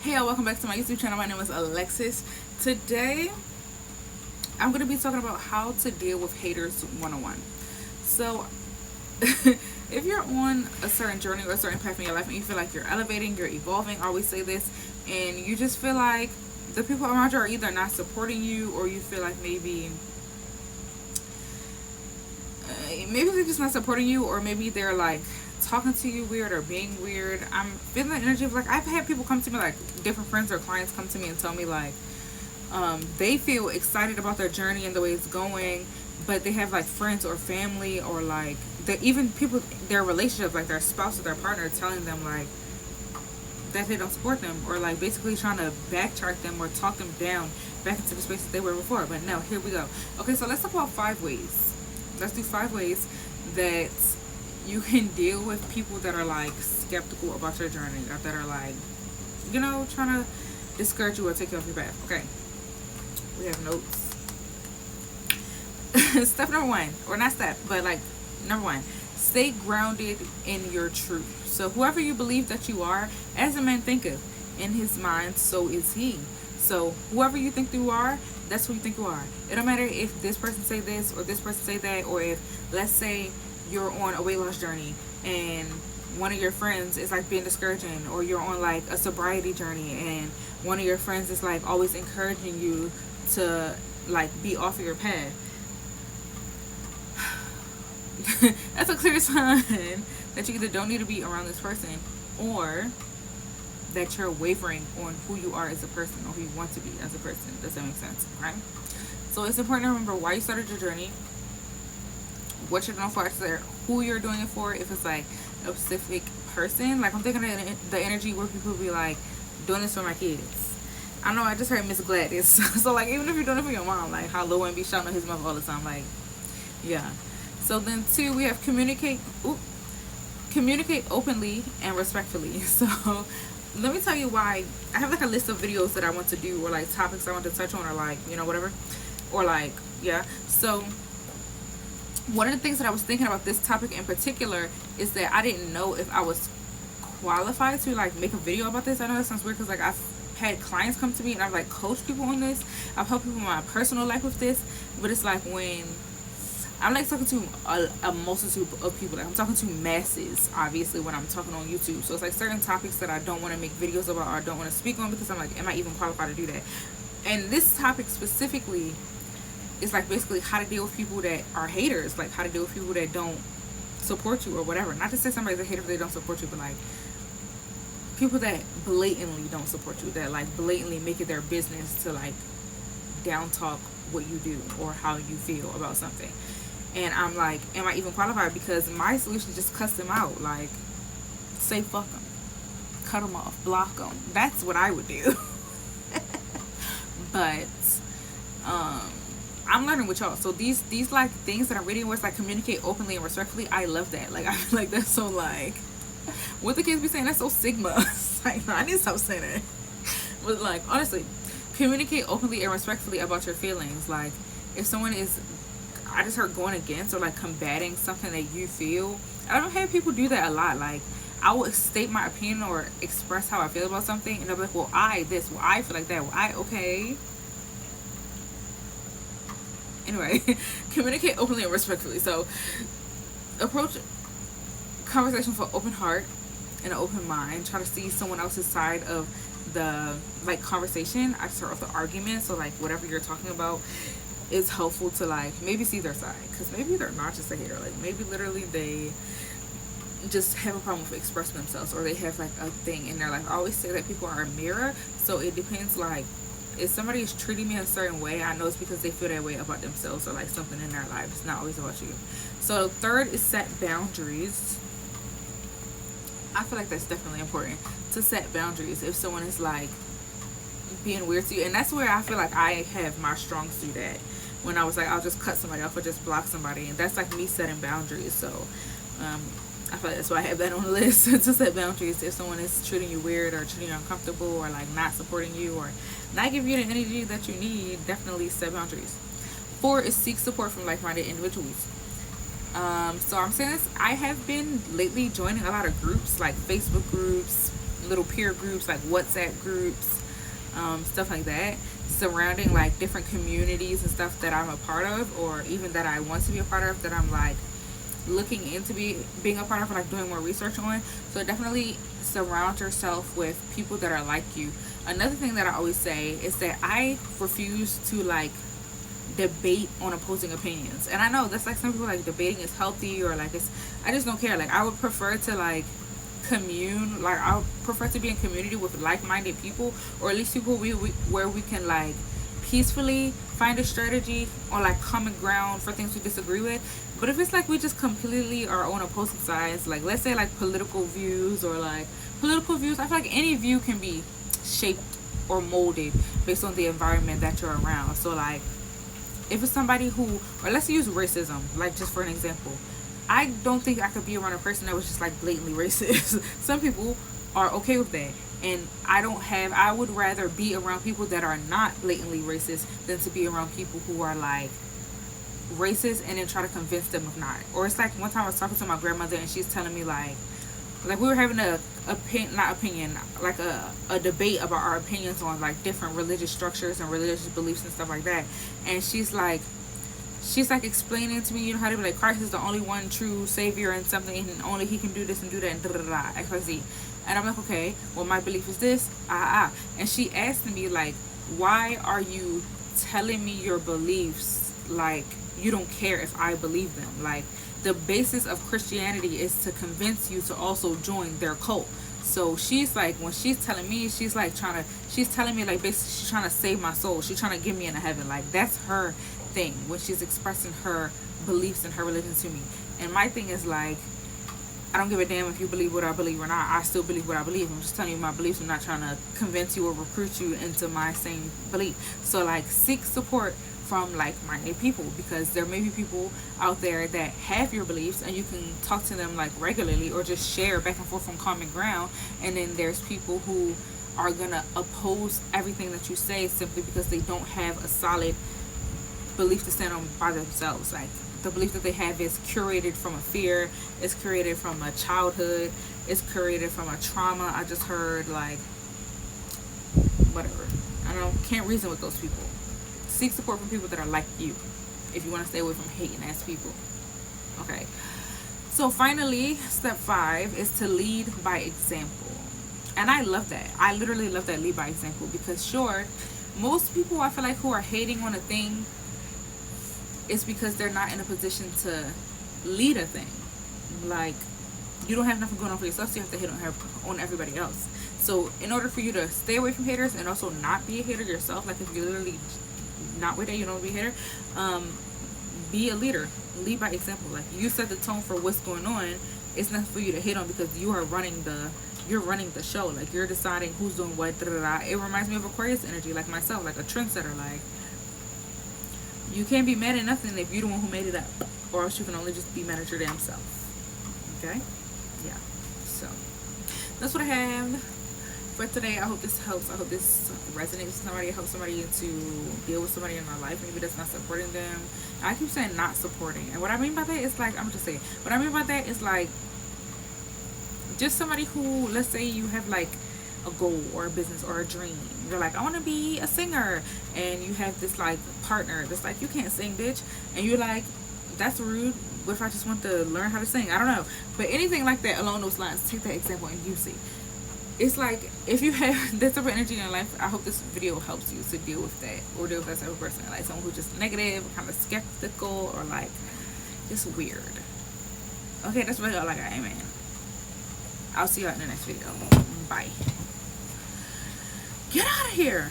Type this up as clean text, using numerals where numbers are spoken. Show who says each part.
Speaker 1: Hey y'all, welcome back to my YouTube channel. My name is Alexis. Today, I'm going to be talking about how to deal with haters 101. So, if you're on a certain journey or a certain path in your life and you feel like you're elevating, you're evolving, I always say this, and you just feel like the people around you are either not supporting you or you feel like maybe they're just not supporting you, or maybe they're like talking to you weird or being weird. I'm feeling the energy of like, I've had people come to me, like different friends or clients come to me and tell me like they feel excited about their journey and the way it's going, but they have like friends or family or like even people, their relationship, like their spouse or their partner, telling them like that they don't support them, or like basically trying to backtrack them or talk them down back into the space that they were before. But no, here we go. Okay, so let's talk about 5 ways. Let's do 5 ways that you can deal with people that are like skeptical about your journey, or that are like, trying to discourage you or take you off your path. Okay, we have notes. Step number one, or not step, but like number one, stay grounded in your truth. So whoever you believe that you are, as a man thinketh in his mind, so is he. So whoever you think you are, that's who you think you are. It don't matter if this person say this or this person say that, or if, let's say, you're on a weight loss journey and one of your friends is like being discouraging, or you're on like a sobriety journey and one of your friends is like always encouraging you to like be off of your path. That's a clear sign that you either don't need to be around this person, or that you're wavering on who you are as a person, or who you want to be as a person. Does that make sense? Right? So it's important to remember why you started your journey, what you're doing for it, who you're doing it for. If it's like a specific person, like I'm thinking of the energy where people be like, doing this for my kids. I know I just heard Miss Gladys. So like, even if you're doing it for your mom, like how Lil Wayne be shouting at his mother all the time, like, yeah. So then 2, we have communicate openly and respectfully. So let me tell you why. I have like a list of videos that I want to do, or like topics I want to touch on, or like, whatever, or like, yeah. So one of the things that I was thinking about this topic in particular is that I didn't know if I was qualified to like make a video about this. I know that sounds weird because like I've had clients come to me and I've like coached people on this. I've helped people in my personal life with this, but it's like when I'm like talking to a multitude of people, like I'm talking to masses, obviously, when I'm talking on YouTube. So it's like certain topics that I don't want to make videos about, or I don't want to speak on, because I'm like, am I even qualified to do that? And this topic specifically is like basically how to deal with people that are haters, like how to deal with people that don't support you or whatever. Not to say somebody's a hater if they don't support you, but like people that blatantly don't support you, that like blatantly make it their business to like down talk what you do or how you feel about something. And I'm like, am I even qualified? Because my solution is just cuss them out. Like, say fuck them, cut them off, block them. That's what I would do. But I'm learning with y'all. So these like things that I'm reading where it's like communicate openly and respectfully, I love that. Like, I feel like that's so like, what the kids be saying, that's so Sigma. It's like, no, I need to stop saying that. But like, honestly, communicate openly and respectfully about your feelings. Like, if someone is, I just heard, going against or like combating something that you feel, I don't have people do that a lot. Like, I will state my opinion or express how I feel about something, and they'll be like, well, I feel like that. Well, okay. Anyway, communicate openly and respectfully. So, approach conversation with an open heart and an open mind. Try to see someone else's side of the like conversation. I start off the argument, so like whatever you're talking about, it's helpful to like maybe see their side, because maybe they're not just a hater. Like maybe literally they just have a problem with expressing themselves, or they have like a thing in their life. I always say that people are a mirror, so it depends. Like, if somebody is treating me a certain way, I know it's because they feel that way about themselves, or like something in their life. It's not always about you. So 3rd is set boundaries. I feel like that's definitely important, to set boundaries if someone is like being weird to you. And that's where I feel like I have my strong suit at, when I was like, I'll just cut somebody off or just block somebody, and that's like me setting boundaries. So I feel like that's why I have that on the list, to set boundaries. If someone is treating you weird or treating you uncomfortable, or like not supporting you or not giving you the energy that you need, definitely set boundaries. 4 is seek support from like-minded individuals. So I'm saying this, I have been lately joining a lot of groups, like Facebook groups, little peer groups, like WhatsApp groups, stuff like that, surrounding like different communities and stuff that I'm a part of, or even that I want to be a part of, that I'm like looking into being a part of, like doing more research on. So definitely surround yourself with people that are like you. Another thing that I always say is that I refuse to like debate on opposing opinions. And I know that's like some people like debating is healthy, or like it's, I just don't care. Like I would prefer to like commune, like I would prefer to be in community with like-minded people, or at least people where we can like peacefully find a strategy or like common ground for things we disagree with. But if it's like we just completely are on opposing sides, like let's say like political views, I feel like any view can be shaped or molded based on the environment that you're around. So like if it's somebody who, or let's use racism, like just for an example, I don't think I could be around a person that was just like blatantly racist. Some people are okay with that. And I would rather be around people that are not blatantly racist than to be around people who are like racist and then try to convince them of not. Or it's like one time I was talking to my grandmother and she's telling me like we were having a debate about our opinions on like different religious structures and religious beliefs and stuff like that. And she's like explaining to me, you know, how to be like, Christ is the only one true savior and something, and only he can do this and do that and XYZ. And I'm like, okay, well my belief is this, and she asked me like, why are you telling me your beliefs like you don't care if I believe them? Like the basis of Christianity is to convince you to also join their cult. So she's like, when she's telling me, she's telling me like basically she's trying to save my soul. She's trying to get me into heaven. Like that's her thing when she's expressing her beliefs and her religion to me. And my thing is like, I don't give a damn if you believe what I believe or not. I still believe what I believe. I'm just telling you my beliefs. I'm not trying to convince you or recruit you into my same belief. So like seek support from like-minded people, because there may be people out there that have your beliefs and you can talk to them like regularly or just share back and forth on common ground. And then there's people who are gonna oppose everything that you say simply because they don't have a solid belief to stand on by themselves. Like the belief that they have is curated from a fear, it's curated from a childhood, it's curated from a trauma. I just heard like whatever. Can't reason with those people. Seek support from people that are like you if you want to stay away from hating ass people. Okay, so finally step 5 is to lead by example. And I love that. I literally love that, lead by example, because sure, most people I feel like who are hating on a thing is because they're not in a position to lead a thing. Like you don't have nothing going on for yourself, so you have to hate on everybody else. So in order for you to stay away from haters and also not be a hater yourself, like if you're literally not with it, you don't be a hater, be a leader. Lead by example. Like you set the tone for what's going on. It's not for you to hate on, because you are running the show. Like you're deciding who's doing what. It reminds me of Aquarius energy, like myself, like a trendsetter. Like you can't be mad at nothing if you're the one who made it up, or else you can only just be mad at your damn self. Okay, yeah. So that's what I have for today. I hope this helps. I hope this resonates with somebody. I hope somebody to deal with somebody in their life maybe that's not supporting them. I keep saying not supporting, and what I mean by that is like, I'm just saying, what I mean by that is like just somebody who, let's say you have like a goal or a business or a dream. You're like, I want to be a singer, and you have this like partner that's like, you can't sing, bitch, and you're like, that's rude. What if I just want to learn how to sing? I don't know, but anything like that along those lines, take that example and use it. It's like, if you have this type of energy in your life, I hope this video helps you to deal with that, or deal with that type of person, like someone who's just negative, kind of skeptical, or like just weird. Okay, that's really all I got. Amen. I'll see y'all in the next video. Bye. Get out of here.